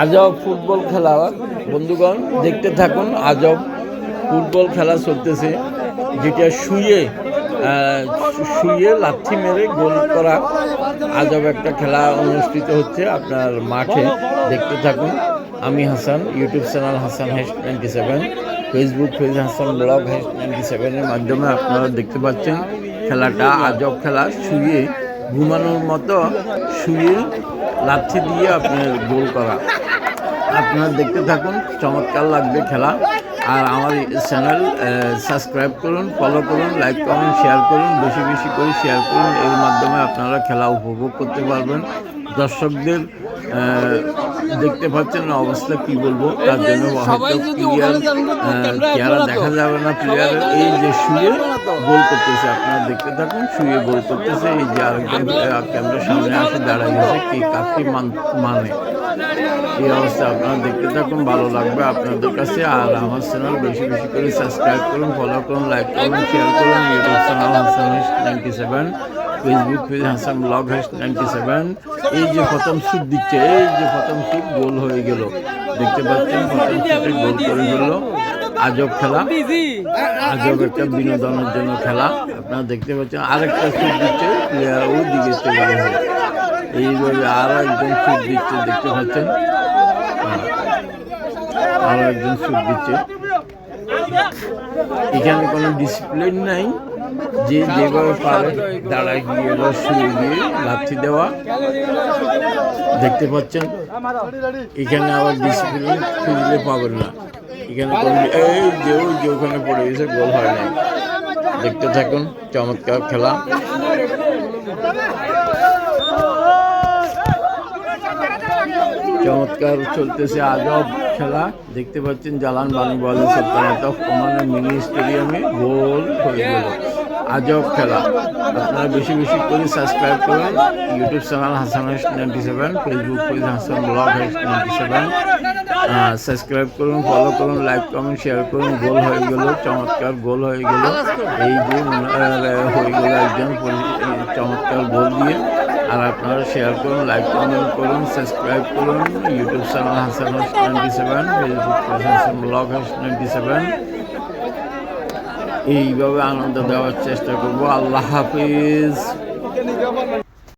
আজব ফুটবল খেলা বন্ধুগণ, দেখতে থাকুন। আজব ফুটবল খেলা চলতেছে, যেটা শুয়ে লাথি মেরে গোল করা আজব একটা খেলা অনুষ্ঠিত হচ্ছে আপনার মাঠে। দেখতে থাকুন। আমি Hasan, YouTube channel Hasan #97, Facebook page Hasan blog #97-এর মাধ্যমে আপনারা দেখতে পাচ্ছেন খেলাটা। আজব খেলা, শুয়ে ঘুমানোর মতো শুয়ে লাথি দিয়ে আপনার গোল করা। আপনারা দেখতে থাকুন, চমৎকার লাগবে খেলা। আর আমার চ্যানেল সাবস্ক্রাইব করুন, ফলো করুন, লাইক করুন, শেয়ার করুন, বেশি বেশি করে শেয়ার করুন। এর মাধ্যমে আপনারা খেলা উপভোগ করতে পারবেন। দর্শকদের দেখতে পাচ্ছেন না অবস্থা, কি বলবো, তার জন্য চেহারা দেখা যাবে না প্লেয়ারের। এই যে শুয়ে গোল করতেছে, আপনারা দেখতে থাকুন। শুয়ে গোল করতেছে, এই যে আরেকজন ক্যামেরার সামনে আসে দাঁড়ায় গেছে, কি কাকে মানে এই অবস্থা। আপনারা দেখতে থাকুন, ভালো লাগবে আপনাদের কাছে। আর আমার চ্যানেল বেশি বেশি করে সাবস্ক্রাইব করুন, ফলো করুন, লাইক করুন, শেয়ার করুন। YouTube channel Hasan #97, Facebook page Hasan blog #97। এই যে প্রথম শুট দিচ্ছে, এই যে প্রথম শুট গোল হয়ে গেল, দেখতে পাচ্ছেন প্রথম শুটে গোল করে ফেলল। আজব খেলা, আজব একটা বিনোদনের জন্য খেলা। আপনারা দেখতে পাচ্ছেন আরেকটা শুট দিচ্ছে, প্লেয়ার ওই দিকে চলে গেছে। এইভাবে আরো একজন শুট দিচ্ছে, দেখতে পাচ্ছেন আরো একজন শুট দিচ্ছে। এখানে কোনো ডিসিপ্লিন নাই, যে যেভাবে পারে দাঁড়ায় গিয়ে বা শুয়ে গিয়ে লাথি দেওয়া, দেখতে পাচ্ছেন। এখানে আবার ডিসিপ্লিন খুঁজলে পাবেন না। এখানে এই যে ওই যে ওখানে পড়ে গেছে, গোল হয় নাই। দেখতে থাকুন, চমৎকার খেলা। চমৎকার চলতেছে আজব খেলা, দেখতে পাচ্ছেন। জালান বাণীবল সুলতানাত অফ ওমানের মিনি স্টেডিয়ামে গোল হয়ে গেল। আজব খেলা। আপনারা বেশি বেশি করে সাবস্ক্রাইব করুন, YouTube channel Hasan #97, Facebook page Hasan blog #97। Subscribe করুন, ফলো করুন, লাইক কমেন্ট শেয়ার করুন। গোল হয়ে গেল, চমৎকার গোল হয়ে গেল। এই যে হয়ে গেল একজন চমৎকার গোল দিয়ে। আর আপনারা শেয়ার করুন, লাইক কমেন্ট করুন, সাবস্ক্রাইব করুন। YouTube channel Hasan #97, Facebook page Hasan blog #97। এইভাবে আনন্দ দেওয়ার চেষ্টা করবো। আল্লাহ হাফিজ।